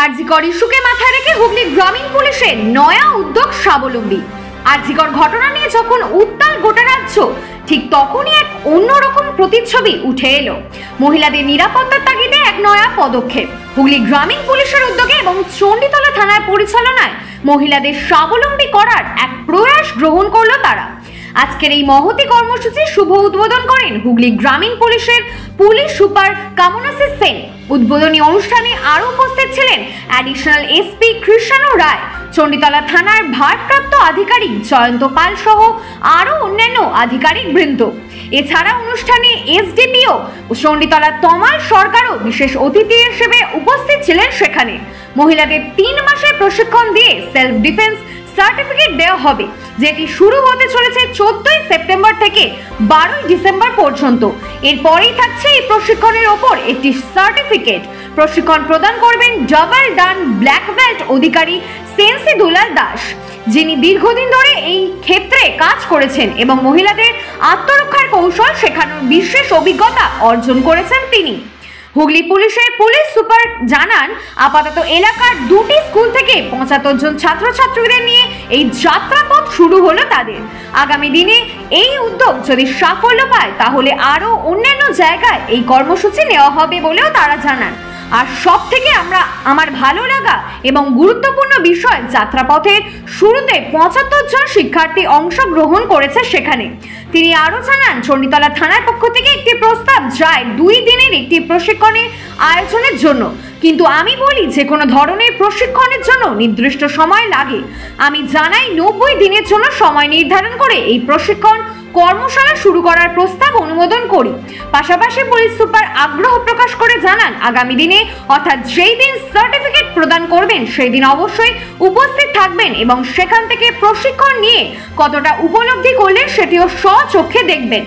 আরজিকর ইস্যুকে মাথায় রেখে হুগলি গ্রামীণ পুলিশের নয়া উদ্যোগ স্বাবলম্বী। আরজিকর ঘটনা নিয়ে যখন উত্তাল গোটা রাজ্য, ঠিক তখনই এক অন্যরকম প্রতিচ্ছবি উঠে এলো। মহিলাদের নিরাপত্তার তাগিদে এক নয়া পদক্ষেপ। হুগলি গ্রামীণ পুলিশের উদ্যোগে এবং চণ্ডীতলা থানার পরিচালনায় মহিলাদের স্বাবলম্বী করার এক প্রয়াস গ্রহণ করলো তারা। আজকের এই মহতি কর্মসূচির শুভ উদ্বোধন করেন হুগলি গ্রামীণ পুলিশের পুলিশ সুপার কামনাসি সেন। উদ্বোধনী অনুষ্ঠানে আরো উপস্থিত ছিলেন অ্যাডিশনাল এসপি কৃষ্ণানু রায়, চণ্ডীতলা থানার ভারপ্রাপ্ত আধিকারিক জয়ন্ত পাল সহ আরো অন্যান্য আধিকারিক বৃন্দ। এছাড়া অনুষ্ঠানে এসডিপিও চণ্ডীতলা তমাল সরকারও বিশেষ অতিথি হিসেবে উপস্থিত ছিলেন সেখানে। মহিলাদের 3 মাসের প্রশিক্ষণ দিয়ে সেলফ ডিফেন্স সার্টিফিকেট দেওয়া হবে, যেটি শুরু হতে চলেছে 14ই সেপ্টেম্বর থেকে 12ই ডিসেম্বর পর্যন্ত। এরপরেই থাকছে এই প্রশিক্ষণের ওপর একটি সার্টিফিকেট। প্রশিক্ষণ প্রদান করবেন ডাবল ডান ব্ল্যাক বেল্ট অধিকারী সেন্সি দুলাল দাস, যিনি দীর্ঘদিন ধরে এই ক্ষেত্রে কাজ করেছেন এবং মহিলাদের আত্মরক্ষার কৌশল শেখানোর বিশেষ অভিজ্ঞতা অর্জন করেছেন তিনি। হুগলি পুলিশের পুলিশ সুপার জানান, আপাতত এলাকার 2টি স্কুল থেকে 75 জন ছাত্রছাত্রীদের নিয়ে এই যাত্রাপথ শুরু হলো তাদের। আগামী দিনে এই উদ্যোগ যদি সাফল্য পায় তাহলে আরো অন্যান্য জায়গায় এই কর্মসূচি নেওয়া হবে বলেও তারা জানান। আর সব থেকে আমার ভালো লাগা এবং গুরুত্বপূর্ণ বিষয়, যাত্রাপথের শুরুতে 75 জন শিক্ষার্থী অংশগ্রহণ করেছে সেখানে। তিনি আরো জানান, চণ্ডীতলা থানার পক্ষ থেকে একটি প্রস্তাব যায় 2 দিনের একটি প্রশিক্ষণের আয়োজনের জন্য, কিন্তু আমি বলি যে কোনো ধরনের প্রশিক্ষণের জন্য নির্দিষ্ট সময় লাগে। আমি জানাই 90 দিনের জন্য সময় নির্ধারণ করে এই প্রশিক্ষণ কর্মশালা শুরু করার প্রস্তাব অনুমোদন করি। পাশাপাশি পুলিশ সুপার আগ্রহ প্রকাশ করে জানান, আগামী দিনে অর্থাৎ যেই দিন সার্টিফিকেট প্রদান করবেন সেই দিন অবশ্যই উপস্থিত থাকবেন এবং সেখান থেকে প্রশিক্ষণ নিয়ে কতটা উপলব্ধি করলেন সেটিও স্বচক্ষে দেখবেন।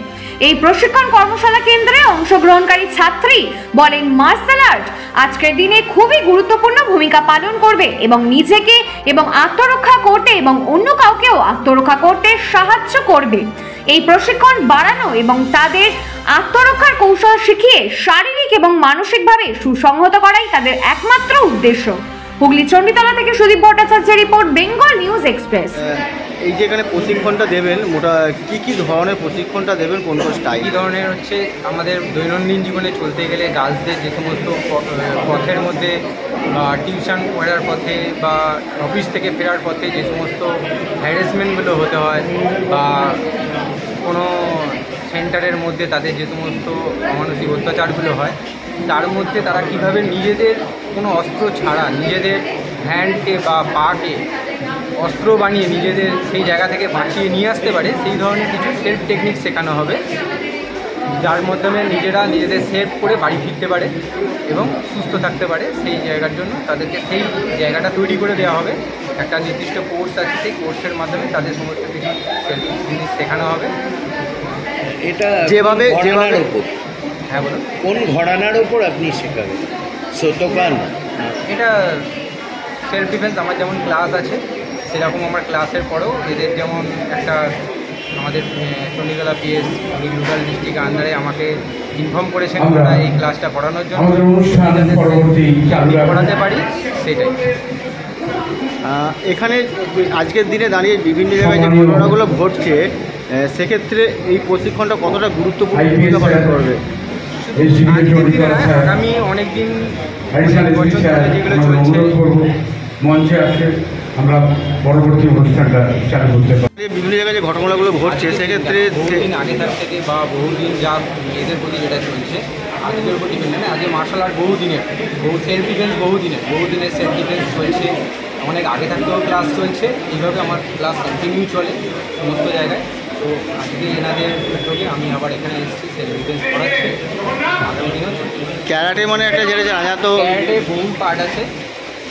এই প্রশিক্ষণ কর্মশালা কেন্দ্রে অংশগ্রহণকারী ছাত্রী বলেন, মার্শাল আর্ট আজকের দিনে খুবই গুরুত্বপূর্ণ ভূমিকা পালন করবে এবং নিজেকে এবং আত্মরক্ষা করতে এবং অন্য কাউকেও আত্মরক্ষা করতে সাহায্য করবে। এই প্রশিক্ষণ বাড়ানো এবং তাদের আত্মরক্ষার কৌশল শিখিয়ে শারীরিক এবং মানসিকভাবে সুসংহত করাই তাদের একমাত্র উদ্দেশ্য। হুগলি চণ্ডীতলা থেকে সুদীপ ভট্টাচার্যের রিপোর্ট, বেঙ্গল নিউজ এক্সপ্রেস। এই যে এখানে প্রশিক্ষণটা দেবেন, মোটা কি ধরনের প্রশিক্ষণটা দেবেন, কোন কোন স্টাইল? এই ধরনের হচ্ছে আমাদের দৈনন্দিন জীবনে চলতে গেলে গার্লসদের যে সমস্ত পথের মধ্যে বা টিউশন পড়ার পথে বা অফিস থেকে ফেরার পথে যে সমস্ত হ্যারাসমেন্টগুলো হতে হয় বা কোনো সেন্টারের মধ্যে তাদের যে সমস্ত অমানসিক অত্যাচারগুলো হয়, তার মধ্যে তারা কীভাবে নিজেদের কোনো অস্ত্র ছাড়া নিজেদের হ্যান্ডকে বা পাকে অস্ত্র বানিয়ে নিজেদের সেই জায়গা থেকে বাঁচিয়ে নিয়ে আসতে পারে, সেই ধরনের কিছু সেলফ টেকনিক শেখানো হবে, যার মাধ্যমে নিজেরা নিজেদের সেভ করে বাড়ি ফিরতে পারে এবং সুস্থ থাকতে পারে। সেই জায়গার জন্য তাদেরকে সেই জায়গাটা তৈরি করে দেওয়া হবে। একটা নির্দিষ্ট কোর্স আছে, সেই কোর্সের মাধ্যমে তাদের সমস্ত কিছু সেলফ জিনিস শেখানো হবে। এটা যেভাবে উপর, হ্যাঁ বলুন, কোন ঘটনার উপর আপনি শেখাবেন? সত্যকান এটা সেলফ ডিফেন্স আমার যেমন ক্লাস আছে সেরকম আমার ক্লাসের পরেও এদের যেমন একটা আমাদের চণ্ডীতলা পিএস রুরাল ডিস্ট্রিক্ট আন্ডারে আমাকে ইনফর্ম করেছেন ওরা এই ক্লাসটা পড়ানোর জন্য, পড়াতে পারি সেটাই। এখানে আজকের দিনে দাঁড়িয়ে বিভিন্ন জায়গায় যে ঘটনাগুলো ঘটছে, সেক্ষেত্রে এই প্রশিক্ষণটা কতটা গুরুত্বপূর্ণ ভূমিকা পালন করবে? আগামী অনেকদিন বছর ধরে যেগুলো চলছে মঞ্চে আসে, আমরা পরবর্তী অনুষ্ঠানটা চালু করতে পারি। বিভিন্ন জায়গায় যে ঘটনাগুলো ঘটছে, সেক্ষেত্রে বহুদিন আগেকার থেকে বা বহুদিন যা মেয়েদের প্রতি যেটা চলছে আজকের উপর ডিপেন্ড নেই। আজকে মার্শাল আর্ট বহু সেলফ ডিফেন্স বহুদিনের সেলফ ডিফেন্স চলছে, অনেক আগে থাকতেও ক্লাস চলছে, এইভাবে আমার ক্লাস কন্টিনিউ চলে সমস্ত জায়গায়। তো আজকে এনাদের উদ্যোগে আমি আবার এখানে এসেছি, সেলফ ডিফেন্স করাচ্ছি। আগামী দিনেও ক্যারাটে মানে একটা যেটা জানা তো, ক্যারাটে বহু পার্ট আছে,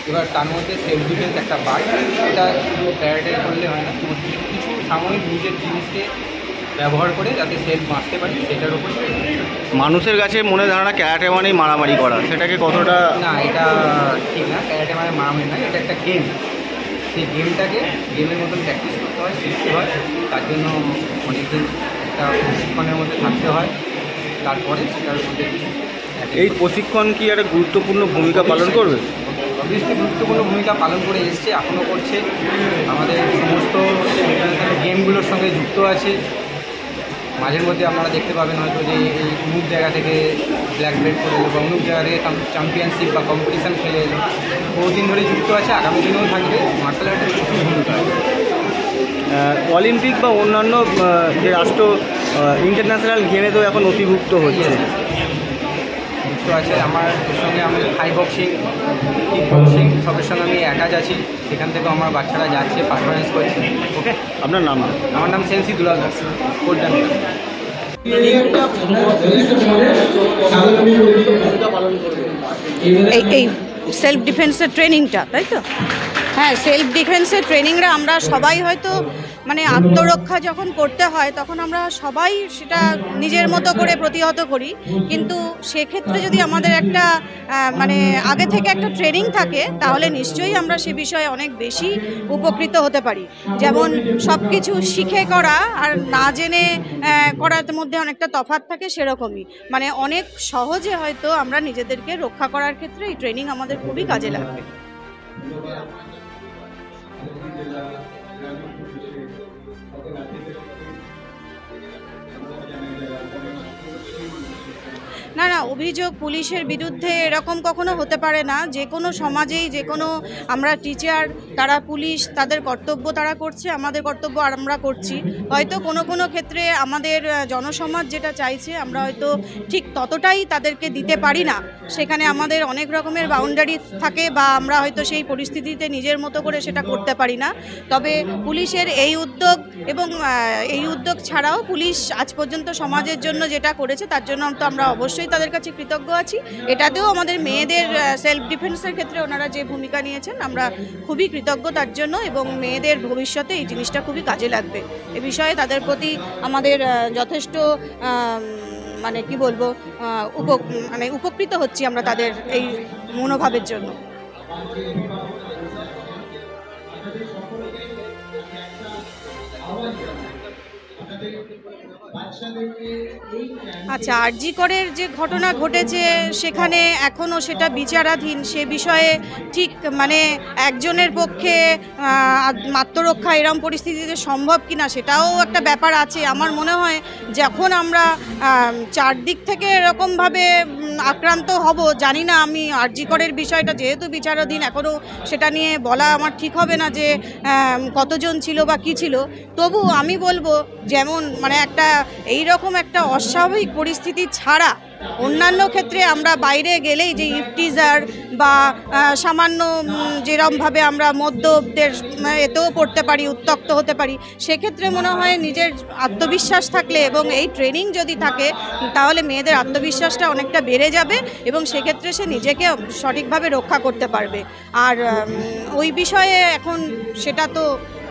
এবার তার মধ্যে সেলফ ডিফেন্স একটা পার্ট। এটা শুধু ক্যারাটে করলে হয় না, কিছু সাময়িক নিজের জিনিসকে ব্যবহার করে যাতে সেলফ বাঁচতে পারি সেটার উপর। মানুষের কাছে মনে ধারণা ক্যারাটে মানেই মারামারি করা, সেটাকে কতটা? না, এটা ঠিক না। ক্যারাটে মানে মারামারি না, এটা একটা গেম। সেই গেমটাকে গেমের মতন প্র্যাকটিস করতে হয়, শিখতে হয়, তার জন্য অনেকদিন একটা প্রশিক্ষণের মধ্যে থাকতে হয়, তারপরে সেটার মধ্যে। এই প্রশিক্ষণ কি একটা গুরুত্বপূর্ণ ভূমিকা পালন করবে? অবভিয়াসলি গুরুত্বপূর্ণ ভূমিকা পালন করে এসছে, এখনও করছে। আমাদের সমস্ত গেমগুলোর সঙ্গে যুক্ত আছে। মাঝের মধ্যে আপনারা দেখতে পাবেন হয়তো যে এই অমুক জায়গা থেকে ব্ল্যাক বেল্ট করে এলো বা অমুক জায়গা থেকে চ্যাম্পিয়নশিপ বা কম্পিটিশান খেলে এলো, বহুদিন ধরে যুক্ত আছে, আগামী দিনেও থাকবে। মার্শাল আর্টের প্রচুর ভূমিকা আছে। অলিম্পিক বা অন্যান্য যে রাষ্ট্র ইন্টারন্যাশনাল গেমে তো এখন নথিভুক্ত হচ্ছে। যুক্ত আছে আমার সঙ্গে, আমি হাই বক্সিং, কিক বক্সিং সবের সঙ্গে আমি অ্যাটাচ আছি। সেখান থেকেও আমার বাচ্চারা যাচ্ছে, পারফরমেন্স করছে। ওকে, আপনার নাম? আমার নাম সেন্সি দুলাল দাস, কোটডান। এই সেলফ ডিফেন্সের ট্রেনিংটা, তাই তো? হ্যাঁ, সেলফ ডিফেন্সের ট্রেনিংরা আমরা সবাই হয়তো মানে আত্মরক্ষা যখন করতে হয় তখন আমরা সবাই সেটা নিজের মতো করে প্রতিহত করি, কিন্তু সেক্ষেত্রে যদি আমাদের একটা মানে আগে থেকে একটা ট্রেনিং থাকে তাহলে নিশ্চয়ই আমরা সে বিষয়ে অনেক বেশি উপকৃত হতে পারি। যেমন সব কিছু শিখে করা আর না জেনে করার মধ্যে অনেকটা তফাৎ থাকে, সেরকমই মানে অনেক সহজে হয়তো আমরা নিজেদেরকে রক্ষা করার ক্ষেত্রে এই ট্রেনিং আমাদের খুবই কাজে লাগবে। না না, অভিযোগ পুলিশের বিরুদ্ধে এরকম কখনো হতে পারে না। যে কোনো সমাজেই যে কোনো আমরা টিচার, তারা পুলিশ, তাদের কর্তব্য তারা করছে, আমাদের কর্তব্য আর আমরা করছি। হয়তো কোনো কোনো ক্ষেত্রে আমাদের জনসমাজ যেটা চাইছে আমরা হয়তো ঠিক ততটাই তাদেরকে দিতে পারি না, সেখানে আমাদের অনেক রকমের বাউন্ডারি থাকে বা আমরা হয়তো সেই পরিস্থিতিতে নিজের মতো করে সেটা করতে পারি না। তবে পুলিশের এই উদ্যোগ এবং এই উদ্যোগ ছাড়াও পুলিশ আজ পর্যন্ত সমাজের জন্য যেটা করেছে তার জন্য তো আমরা অবশ্যই তাদের কাছে কৃতজ্ঞ আছি। এটাতেও আমাদের মেয়েদের সেলফ ডিফেন্সের ক্ষেত্রে ওনারা যে ভূমিকা নিয়েছেন আমরা খুবই কৃতজ্ঞ তার জন্য, এবং মেয়েদের ভবিষ্যতে এই জিনিসটা খুবই কাজে লাগবে। এ বিষয়ে তাদের প্রতি আমাদের যথেষ্ট মানে কি বলবো মানে উপকৃত হচ্ছি আমরা তাদের এই মনোভাবের জন্য। আচ্ছা, আরজি করের যে ঘটনা ঘটেছে সেখানে এখনও সেটা বিচারাধীন। সে বিষয়ে ঠিক মানে একজনের পক্ষে আত্মরক্ষা এরম পরিস্থিতিতে সম্ভব কিনা সেটাও একটা ব্যাপার আছে। আমার মনে হয় যখন আমরা চারদিক থেকে এরকমভাবে আক্রান্ত হব, জানি না, আমি আরজি করের বিষয়টা যেহেতু বিচারাধীন এখনও সেটা নিয়ে বলা আমার ঠিক হবে না যে কতজন ছিল বা কী ছিল। তবু আমি বলবো যেমন মানে একটা এইরকম একটা অস্বাভাবিক পরিস্থিতি ছাড়া অন্যান্য ক্ষেত্রে আমরা বাইরে গেলেই যে ইফটিজার বা সামান্য যেরমভাবে আমরা মদ্যপদের এতেও পড়তে পারি, উত্তক্ত হতে পারি, সেক্ষেত্রে মনে হয় নিজের আত্মবিশ্বাস থাকলে এবং এই ট্রেনিং যদি থাকে তাহলে মেয়েদের আত্মবিশ্বাসটা অনেকটা বেড়ে যাবে এবং সেক্ষেত্রে সে নিজেকে সঠিকভাবে রক্ষা করতে পারবে। আর ওই বিষয়ে এখন সেটা তো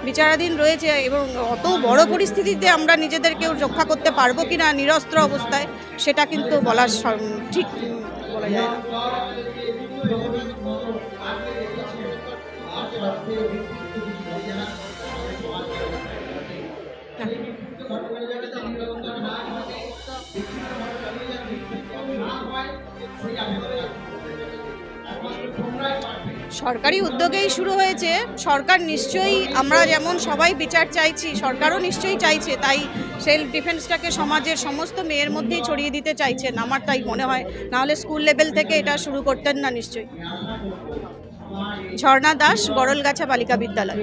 বিচারাধীন রয়েছে, এবং অত বড় পরিস্থিতিতে আমরা নিজেদেরকেও রক্ষা করতে পারবো কিনা নিরস্ত্র অবস্থায় সেটা কিন্তু বলা ঠিক বলা যায় না। সরকারি উদ্যোগেই শুরু হয়েছে। সরকার নিশ্চয়ই, আমরা যেমন সবাই বিচার চাইছি, সরকারও নিশ্চয়ই চাইছে, তাই সেলফ ডিফেন্সটাকে সমাজের সমস্ত মেয়ের মধ্যেই ছড়িয়ে দিতে চাইছেন, আমার তাই মনে হয়। নাহলে স্কুল লেভেল থেকে এটা শুরু করতেন না নিশ্চয়ই। ঝর্ণা দাস, গড়লগাছা বালিকা বিদ্যালয়।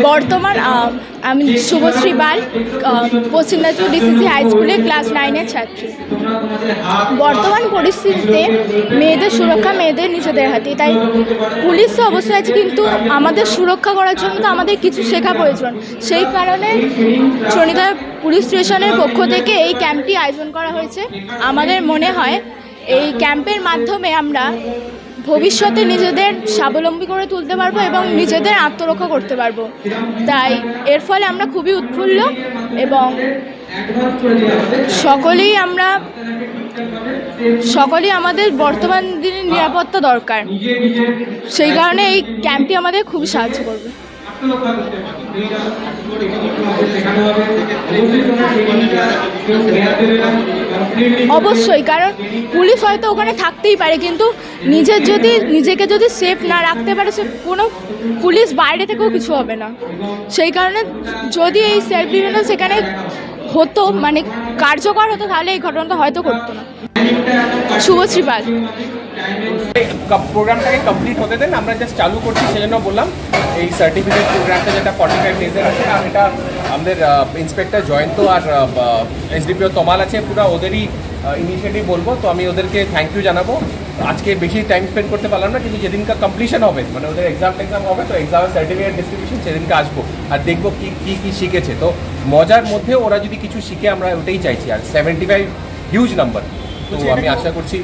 বর্তমান আমি শুভশ্রী বাল, পশ্চিম মেদিনীপুর ডিসিসি হাই স্কুলে ক্লাস 9-এর ছাত্রী। বর্তমান পরিস্থিতিতে মেয়েদের সুরক্ষা মেয়েদের নিজেদের হাতে, তাই পুলিশ তো অবশ্যই আছে, কিন্তু আমাদের সুরক্ষা করার জন্য তো আমাদের কিছু শেখা প্রয়োজন। সেই কারণে চণ্ডীদার পুলিশ স্টেশনের পক্ষ থেকে এই ক্যাম্পটি আয়োজন করা হয়েছে। আমাদের মনে হয় এই ক্যাম্পের মাধ্যমে আমরা ভবিষ্যতে নিজেদের স্বাবলম্বী করে তুলতে পারবো এবং নিজেদের আত্মরক্ষা করতে পারবো। তাই এর ফলে আমরা খুবই উৎফুল্ল এবং সকলেই আমাদের বর্তমান দিনের নিরাপত্তা দরকার। সেই কারণে এই ক্যাম্পটি আমাদের খুবই সাহায্য করবে। অবশ্যই, কারণ পুলিশ হয়তো ওখানে থাকতেই পারে, কিন্তু নিজেকে যদি সেফ না রাখতে পারে, সে কোনো পুলিশ বাইরে থেকেও কিছু হবে না। সেই কারণে যদি এই সেলফ ডিফেন্স সেখানে হতো, মানে কার্যকর হতো, তাহলে এই ঘটনাটা হয়তো ঘটতো না। শুভশ্রী পাল। প্রোগ্রামটাকে কমপ্লিট হতে দেন, আমরা জাস্ট চালু করছি, সেজন্য বললাম এই সার্টিফিকেট প্রোগ্রামটা যেটা 45 ডেজের আছে, আর এটা আমাদের ইন্সপেক্টর জয়ন্ত আর এসডিপিও তমাল আছে, পুরো ওদেরই ইনিশিয়েটিভ বলবো। তো আমি ওদেরকে থ্যাংক ইউ জানাবো। আজকে বেশি টাইম স্পেন্ড করতে পারলাম না, কিন্তু যেদিনকা কমপ্লিশন হবে, মানে ওদের এক্সাম হবে, তো এক্সামের সার্টিফিকেট ডিস্ট্রিবিউশন সেদিনকে আসবো আর দেখবো কি শিখেছে। তো মজার মধ্যে ওরা যদি কিছু শিখে, আমরা ওটাই চাইছি। আর 75 হিউজ নাম্বার, তো আমি আশা করছি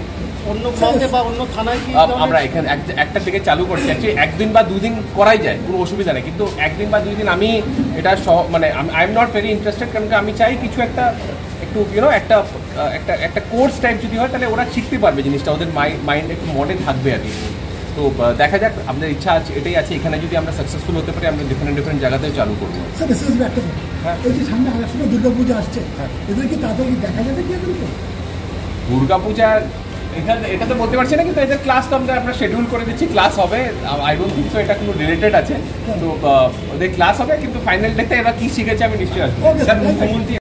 অন্য ব্লকে বা অন্য থানায় কি আমরা এখানে একটা থেকে চালু করছি। অ্যাকচুয়ালি একদিন বা দুদিন করাই যায়, কোনো অসুবিধা নেই, কিন্তু একদিন বা 2 দিন আমি এটা মানে I am not very interested, কারণ আমি চাই কিছু একটু একটা কোর্স টাইপ যদি হয়, তাহলে ওরা শিখতে পারবে জিনিসটা, ওদের মাইন্ড একটু মনে থাকবে আর কি। তো দেখা যাক, আমাদের ইচ্ছা আছে, এটাই আছে, এখানে যদি আমরা সাকসেসফুল হতে পারি, আমরা ডিফারেন্ট জায়গাতেও চালু করবো। এই যে সামনে আসার সময় দুর্গাপূজা আসছে, এদের কি তাড়াতাড়ি দেখা যাবে কি? দুর্গাপূজা এটা তো বলতে পারছি না, কিন্তু এদের ক্লাস তো আমরা শিডিউল করে দিচ্ছি, ক্লাস হবে। আই ডোন্ট থিঙ্ক সো এটা কোনো রিলেটেড আছে, তো ওদের ক্লাস হবে, কিন্তু ফাইনাল ডেতে এরা কি শিখেছে আমি নিশ্চয়ই আসবো। স্যার, মুখ্যমন্ত্রী